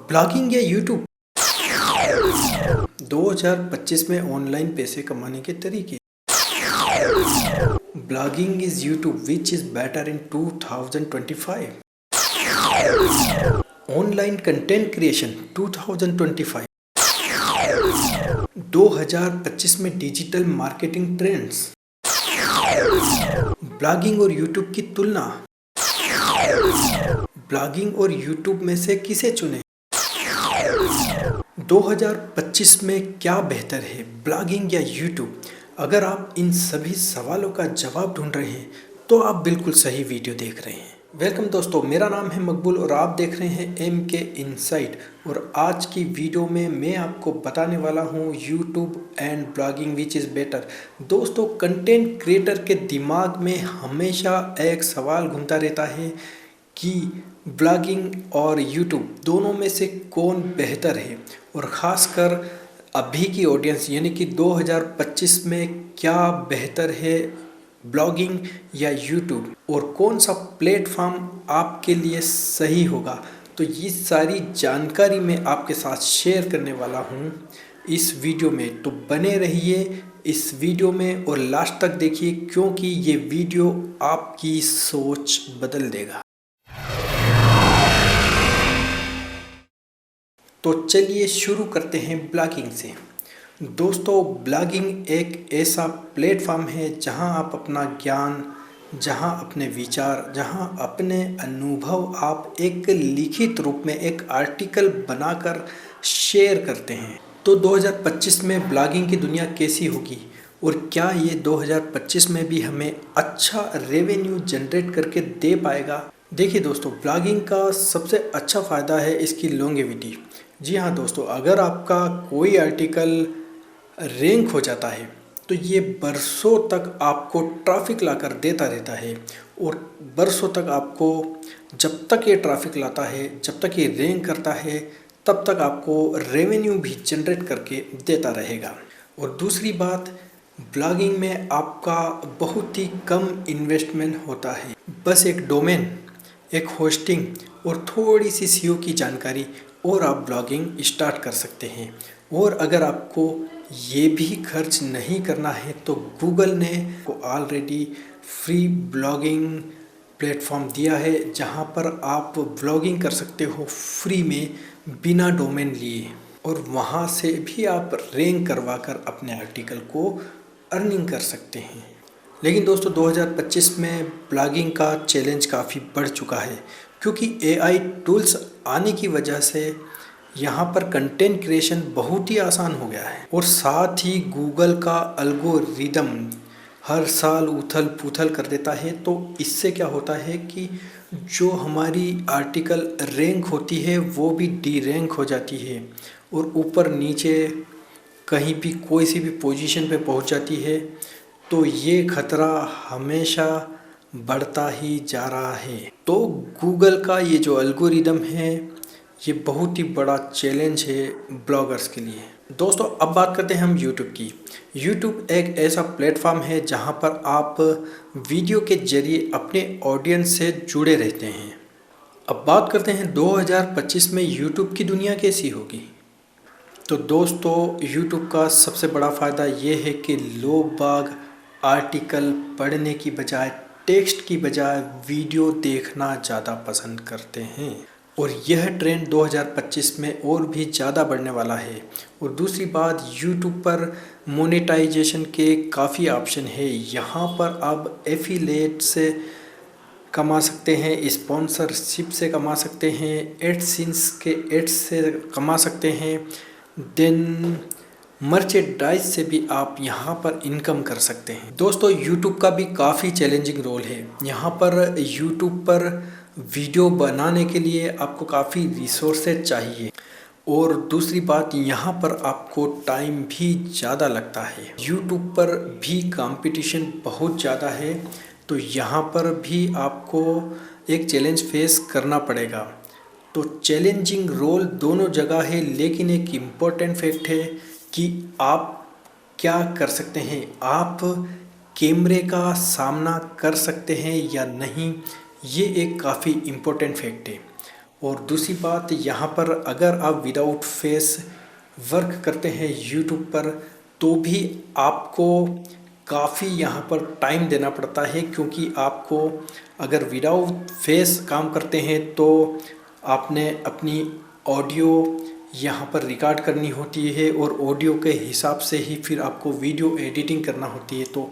Blogging या YouTube 2025 में online पैसे कमाने के तरीके। Blogging is YouTube which is better in 2025। Online content creation 2025। 2025 में डिजिटल मार्केटिंग ट्रेंड्स। ब्लॉगिंग और यूट्यूब की तुलना। ब्लॉगिंग और यूट्यूब में से किसे चुनें? 2025 में क्या बेहतर है, ब्लॉगिंग या यूट्यूब? अगर आप इन सभी सवालों का जवाब ढूंढ रहे हैं तो आप बिल्कुल सही वीडियो देख रहे हैं। वेलकम दोस्तों, मेरा नाम है मकबूल और आप देख रहे हैं MK इनसाइट। और आज की वीडियो में मैं आपको बताने वाला हूं YouTube and blogging which is better. दोस्तों, कंटेंट क्रिएटर के दिमाग में हमेशा एक सवाल घूमता रहता है कि ब्लॉगिंग और यूट्यूब दोनों में से कौन बेहतर है, और ख़ासकर अभी की ऑडियंस यानी कि 2025 में क्या बेहतर है, ब्लॉगिंग या यूट्यूब, और कौन सा प्लेटफॉर्म आपके लिए सही होगा। तो ये सारी जानकारी मैं आपके साथ शेयर करने वाला हूँ इस वीडियो में। तो बने रहिए इस वीडियो में और लास्ट तक देखिए, क्योंकि ये वीडियो आपकी सोच बदल देगा। तो चलिए शुरू करते हैं ब्लॉगिंग से। दोस्तों, ब्लॉगिंग एक ऐसा प्लेटफॉर्म है जहां आप अपना ज्ञान, जहां अपने विचार, जहां अपने अनुभव आप एक लिखित रूप में एक आर्टिकल बनाकर शेयर करते हैं। तो 2025 में ब्लॉगिंग की दुनिया कैसी होगी और क्या ये 2025 में भी हमें अच्छा रेवेन्यू जनरेट करके दे पाएगा? देखिए दोस्तों, ब्लॉगिंग का सबसे अच्छा फ़ायदा है इसकी लॉन्गेविटी। जी हाँ दोस्तों, अगर आपका कोई आर्टिकल रैंक हो जाता है तो ये बरसों तक आपको ट्रैफिक लाकर देता रहता है, और बरसों तक आपको, जब तक ये ट्रैफिक लाता है, जब तक ये रैंक करता है, तब तक आपको रेवेन्यू भी जनरेट करके देता रहेगा। और दूसरी बात, ब्लॉगिंग में आपका बहुत ही कम इन्वेस्टमेंट होता है। बस एक डोमेन, एक होस्टिंग और थोड़ी सी SEO की जानकारी और आप ब्लॉगिंग स्टार्ट कर सकते हैं। और अगर आपको ये भी खर्च नहीं करना है तो गूगल ने ऑलरेडी फ्री ब्लॉगिंग प्लेटफॉर्म दिया है जहां पर आप ब्लॉगिंग कर सकते हो फ्री में, बिना डोमेन लिए, और वहां से भी आप रैंक करवा कर अपने आर्टिकल को अर्निंग कर सकते हैं। लेकिन दोस्तों, 2025 में ब्लॉगिंग का चैलेंज काफ़ी बढ़ चुका है, क्योंकि AI टूल्स आने की वजह से यहाँ पर कंटेंट क्रिएशन बहुत ही आसान हो गया है। और साथ ही गूगल का एल्गोरिदम हर साल उथल पुथल कर देता है। तो इससे क्या होता है कि जो हमारी आर्टिकल रैंक होती है वो भी डी रैंक हो जाती है, और ऊपर नीचे कहीं भी कोई सी भी पोजीशन पे पहुँच जाती है। तो ये खतरा हमेशा बढ़ता ही जा रहा है। तो गूगल का ये जो एल्गोरिदम है, ये बहुत ही बड़ा चैलेंज है ब्लॉगर्स के लिए। दोस्तों, अब बात करते हैं हम यूट्यूब की। यूट्यूब एक ऐसा प्लेटफॉर्म है जहां पर आप वीडियो के जरिए अपने ऑडियंस से जुड़े रहते हैं। अब बात करते हैं 2025 में यूट्यूब की दुनिया कैसी होगी। तो दोस्तों, यूट्यूब का सबसे बड़ा फ़ायदा ये है कि लोग बाग आर्टिकल पढ़ने की बजाय, टेक्स्ट की बजाय वीडियो देखना ज़्यादा पसंद करते हैं, और यह ट्रेंड 2025 में और भी ज़्यादा बढ़ने वाला है। और दूसरी बात, यूट्यूब पर मोनेटाइजेशन के काफ़ी ऑप्शन है। यहाँ पर आप एफिलिएट से कमा सकते हैं, स्पॉन्सरशिप से कमा सकते हैं, एडसेंस के एड्स से कमा सकते हैं, देन मर्चेंडाइज से भी आप यहाँ पर इनकम कर सकते हैं। दोस्तों, यूट्यूब का भी काफ़ी चैलेंजिंग रोल है। यहाँ पर यूट्यूब पर वीडियो बनाने के लिए आपको काफ़ी रिसोर्सेज चाहिए, और दूसरी बात, यहाँ पर आपको टाइम भी ज़्यादा लगता है। यूट्यूब पर भी कंपटीशन बहुत ज़्यादा है, तो यहाँ पर भी आपको एक चैलेंज फेस करना पड़ेगा। तो चैलेंजिंग रोल दोनों जगह है, लेकिन एक इम्पोर्टेंट फैक्ट है कि आप क्या कर सकते हैं, आप कैमरे का सामना कर सकते हैं या नहीं, ये एक काफ़ी इम्पोर्टेंट फैक्ट है। और दूसरी बात, यहाँ पर अगर आप विदाउट फेस वर्क करते हैं यूट्यूब पर तो भी आपको काफ़ी यहाँ पर टाइम देना पड़ता है, क्योंकि आपको अगर विदाउट फेस काम करते हैं तो आपने अपनी ऑडियो यहाँ पर रिकॉर्ड करनी होती है और ऑडियो के हिसाब से ही फिर आपको वीडियो एडिटिंग करना होती है। तो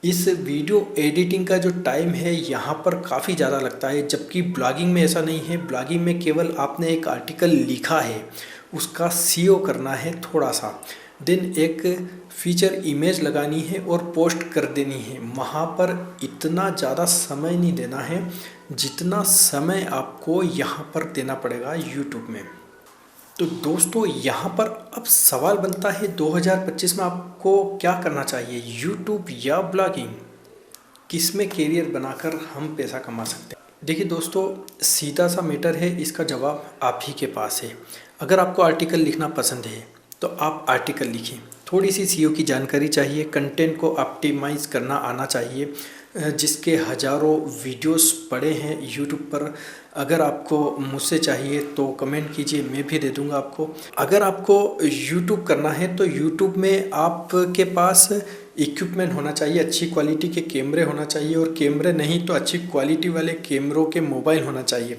इस वीडियो एडिटिंग का जो टाइम है यहाँ पर काफ़ी ज़्यादा लगता है, जबकि ब्लॉगिंग में ऐसा नहीं है। ब्लॉगिंग में केवल आपने एक आर्टिकल लिखा है, उसका सीओ करना है थोड़ा सा, देन एक फीचर इमेज लगानी है और पोस्ट कर देनी है। वहाँ पर इतना ज़्यादा समय नहीं देना है जितना समय आपको यहाँ पर देना पड़ेगा यूट्यूब में। तो दोस्तों यहाँ पर अब सवाल बनता है 2025 में आपको क्या करना चाहिए, यूट्यूब या ब्लॉगिंग, किस में करियर बनाकर हम पैसा कमा सकते हैं। देखिए दोस्तों, सीधा सा मैटर है, इसका जवाब आप ही के पास है। अगर आपको आर्टिकल लिखना पसंद है तो आप आर्टिकल लिखें, थोड़ी सी सीईओ की जानकारी चाहिए, कंटेंट को ऑप्टिमाइज़ करना आना चाहिए, जिसके हज़ारों वीडियोस पड़े हैं यूट्यूब पर। अगर आपको मुझसे चाहिए तो कमेंट कीजिए, मैं भी दे दूंगा आपको। अगर आपको यूट्यूब करना है तो यूट्यूब में आपके पास इक्विपमेंट होना चाहिए, अच्छी क्वालिटी के कैमरे होना चाहिए, और कैमरे नहीं तो अच्छी क्वालिटी वाले कैमरों के मोबाइल होना चाहिए,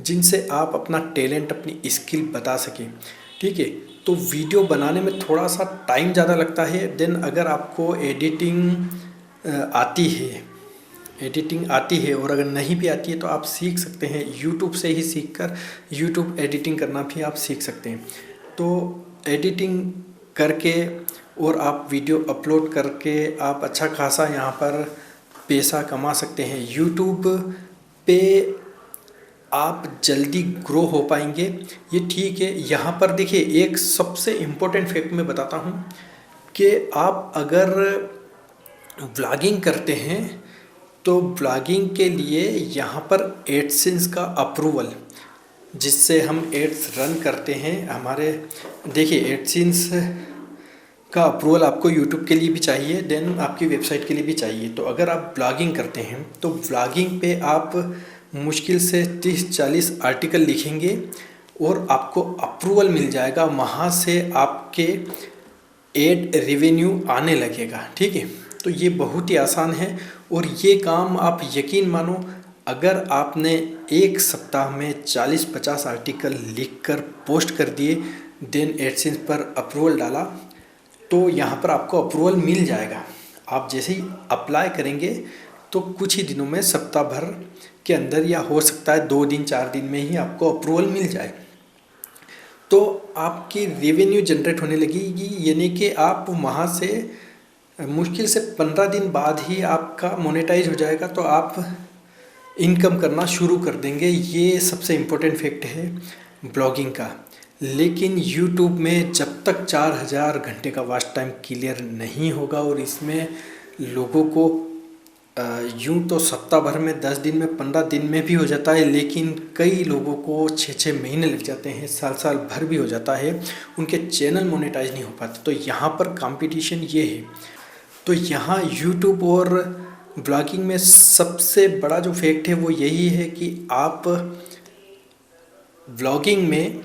जिनसे आप अपना टैलेंट, अपनी स्किल बता सकें। ठीक है, तो वीडियो बनाने में थोड़ा सा टाइम ज़्यादा लगता है। देन अगर आपको एडिटिंग आती है और अगर नहीं भी आती है तो आप सीख सकते हैं यूट्यूब से ही, सीखकर यूट्यूब एडिटिंग करना भी आप सीख सकते हैं। तो एडिटिंग करके और आप वीडियो अपलोड करके आप अच्छा खासा यहाँ पर पैसा कमा सकते हैं। यूट्यूब पे आप जल्दी ग्रो हो पाएंगे, ये ठीक है। यहाँ पर देखिए, एक सबसे इम्पोर्टेंट फैक्ट मैं बताता हूँ कि आप अगर व्लॉगिंग करते हैं तो व्लॉगिंग के लिए यहाँ पर एडसेंस का अप्रूवल, जिससे हम एड्स रन करते हैं हमारे, देखिए एडसेंस का अप्रूवल आपको यूट्यूब के लिए भी चाहिए, देन आपकी वेबसाइट के लिए भी चाहिए। तो अगर आप ब्लॉगिंग करते हैं तो ब्लॉगिंग पे आप मुश्किल से 30-40 आर्टिकल लिखेंगे और आपको अप्रूवल मिल जाएगा, वहाँ से आपके एड रेवेन्यू आने लगेगा। ठीक है, तो ये बहुत ही आसान है और ये काम आप यकीन मानो, अगर आपने एक सप्ताह में 40-50 आर्टिकल लिखकर पोस्ट कर दिए, देन एडसेंस पर अप्रूवल डाला, तो यहाँ पर आपको अप्रूवल मिल जाएगा। आप जैसे ही अप्लाई करेंगे तो कुछ ही दिनों में, सप्ताह भर के अंदर, या हो सकता है 2 दिन 4 दिन में ही आपको अप्रूवल मिल जाए, तो आपकी रेवेन्यू जनरेट होने लगेगी। यानी कि आप वहाँ से मुश्किल से 15 दिन बाद ही आपका मोनेटाइज हो जाएगा, तो आप इनकम करना शुरू कर देंगे। ये सबसे इम्पोर्टेंट फैक्ट है ब्लॉगिंग का। लेकिन YouTube में जब तक 4000 घंटे का वॉच टाइम क्लियर नहीं होगा, और इसमें लोगों को यूँ तो सप्ताह भर में, 10 दिन में, 15 दिन में भी हो जाता है, लेकिन कई लोगों को 6-6 महीने लग जाते हैं, साल भर भी हो जाता है, उनके चैनल मोनेटाइज नहीं हो पाते। तो यहाँ पर कंपटीशन ये है। तो यहाँ यूट्यूब और ब्लॉगिंग में सबसे बड़ा जो फैक्ट है वो यही है कि आप ब्लॉगिंग में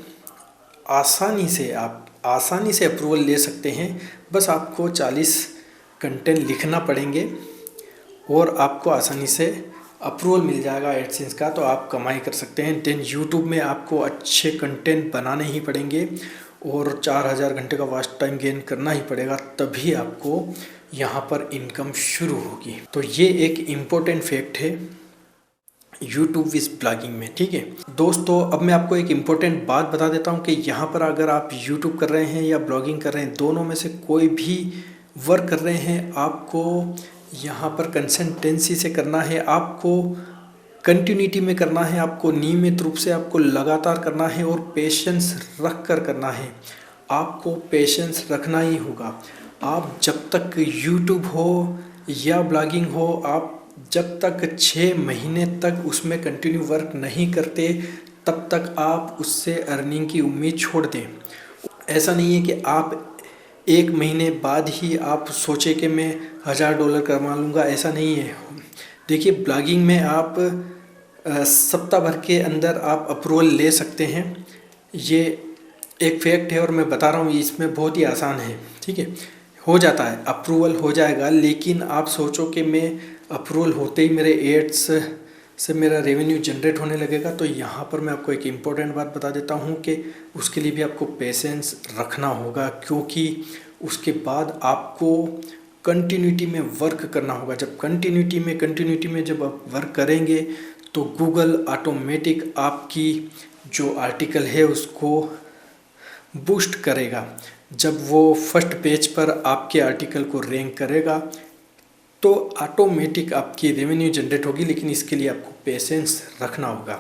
आसानी से अप्रूवल ले सकते हैं। बस आपको 40 कंटेंट लिखना पड़ेंगे और आपको आसानी से अप्रूवल मिल जाएगा एडसेंस का, तो आप कमाई कर सकते हैं। देन यूट्यूब में आपको अच्छे कंटेंट बनाने ही पड़ेंगे और 4000 घंटे का वॉच टाइम गेन करना ही पड़ेगा, तभी आपको यहाँ पर इनकम शुरू होगी। तो ये एक इम्पोर्टेंट फैक्ट है यूट्यूब विद ब्लॉगिंग में। ठीक है दोस्तों, अब मैं आपको एक इम्पोर्टेंट बात बता देता हूँ कि यहाँ पर अगर आप यूट्यूब कर रहे हैं या ब्लॉगिंग कर रहे हैं, दोनों में से कोई भी वर्क कर रहे हैं, आपको यहाँ पर कंसिस्टेंसी से करना है, आपको कंटिन्यूटी में करना है, आपको नियमित रूप से आपको लगातार करना है और पेशेंस रख कर करना है। आपको पेशेंस रखना ही होगा। आप जब तक यूट्यूब हो या ब्लॉगिंग हो, आप जब तक 6 महीने तक उसमें कंटिन्यू वर्क नहीं करते, तब तक आप उससे अर्निंग की उम्मीद छोड़ दें। ऐसा नहीं है कि आप 1 महीने बाद ही आप सोचे कि मैं $1000 कमा लूँगा, ऐसा नहीं है। देखिए ब्लॉगिंग में आप सप्ताह भर के अंदर आप अप्रूवल ले सकते हैं। ये एक फैक्ट है और मैं बता रहा हूँ, इसमें बहुत ही आसान है। ठीक है, हो जाता है, अप्रूवल हो जाएगा। लेकिन आप सोचो कि मैं अप्रूवल होते ही मेरे एड्स से मेरा रेवेन्यू जनरेट होने लगेगा, तो यहाँ पर मैं आपको एक इम्पोर्टेंट बात बता देता हूँ कि उसके लिए भी आपको पेशेंस रखना होगा, क्योंकि उसके बाद आपको कंटिन्यूटी में वर्क करना होगा। जब कंटिन्यूटी में जब आप वर्क करेंगे तो गूगल ऑटोमेटिक आपकी जो आर्टिकल है उसको बूस्ट करेगा। जब वो फर्स्ट पेज पर आपके आर्टिकल को रैंक करेगा तो ऑटोमेटिक आपकी रेवेन्यू जनरेट होगी। लेकिन इसके लिए आपको पेशेंस रखना होगा।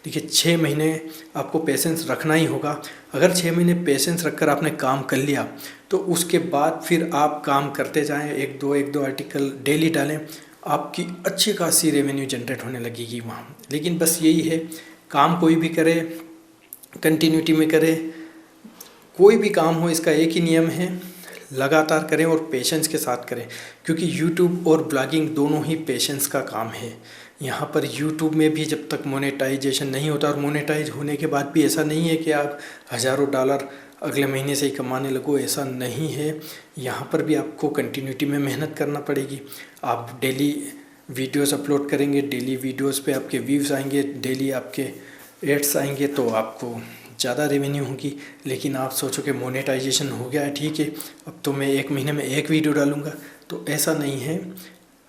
देखिए, 6 महीने आपको पेशेंस रखना ही होगा। अगर 6 महीने पेशेंस रखकर आपने काम कर लिया तो उसके बाद फिर आप काम करते जाएं, एक दो आर्टिकल डेली डालें, आपकी अच्छी खासी रेवेन्यू जनरेट होने लगेगी वहाँ। लेकिन बस यही है, काम कोई भी करे कंटिन्यूटी में करे, कोई भी काम हो, इसका एक ही नियम है, लगातार करें और पेशेंस के साथ करें। क्योंकि यूट्यूब और ब्लॉगिंग दोनों ही पेशेंस का काम है। यहाँ पर यूट्यूब में भी जब तक मोनेटाइजेशन नहीं होता, और मोनेटाइज होने के बाद भी ऐसा नहीं है कि आप हज़ारों डॉलर अगले महीने से ही कमाने लगो, ऐसा नहीं है। यहाँ पर भी आपको कंटिन्यूटी में मेहनत करना पड़ेगी। आप डेली वीडियोस अपलोड करेंगे, डेली वीडियोस पे आपके व्यूज़ आएंगे, डेली आपके एड्स आएंगे, तो आपको ज़्यादा रेवेन्यू होगी। लेकिन आप सोचो कि मोनेटाइजेशन हो गया है, ठीक है, अब तो मैं एक महीने में एक वीडियो डालूँगा, तो ऐसा नहीं है,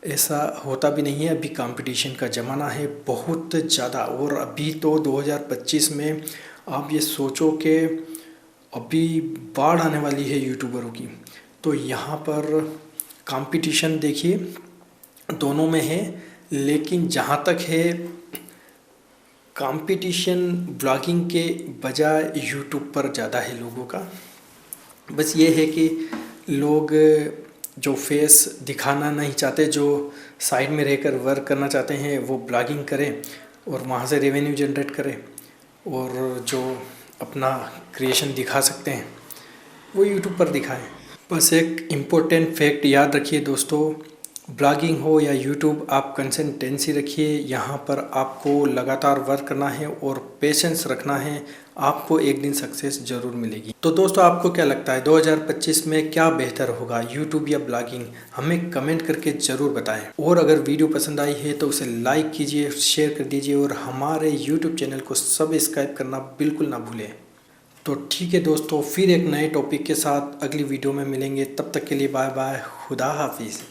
ऐसा होता भी नहीं है। अभी कंपटीशन का ज़माना है बहुत ज़्यादा। और अभी तो 2025 में आप ये सोचो कि अभी बाढ़ आने वाली है यूट्यूबरों की। तो यहाँ पर कंपटीशन देखिए दोनों में है। लेकिन जहाँ तक है कंपटीशन ब्लॉगिंग के बजाय यूट्यूब पर ज़्यादा है लोगों का। बस ये है कि लोग जो फेस दिखाना नहीं चाहते, जो साइड में रहकर वर्क करना चाहते हैं, वो ब्लॉगिंग करें और वहाँ से रेवेन्यू जनरेट करें। और जो अपना क्रिएशन दिखा सकते हैं वो यूट्यूब पर दिखाएं। बस एक इम्पोर्टेंट फैक्ट याद रखिए दोस्तों, ब्लॉगिंग हो या यूट्यूब, आप कंसिस्टेंसी रखिए। यहाँ पर आपको लगातार वर्क करना है और पेशेंस रखना है, आपको एक दिन सक्सेस ज़रूर मिलेगी। तो दोस्तों, आपको क्या लगता है 2025 में क्या बेहतर होगा, यूट्यूब या ब्लॉगिंग? हमें कमेंट करके ज़रूर बताएं। और अगर वीडियो पसंद आई है तो उसे लाइक कीजिए, शेयर कर दीजिए और हमारे यूट्यूब चैनल को सब्सक्राइब करना बिल्कुल ना भूलें। तो ठीक है दोस्तों, फिर एक नए टॉपिक के साथ अगली वीडियो में मिलेंगे। तब तक के लिए बाय बाय, खुदा हाफिज़।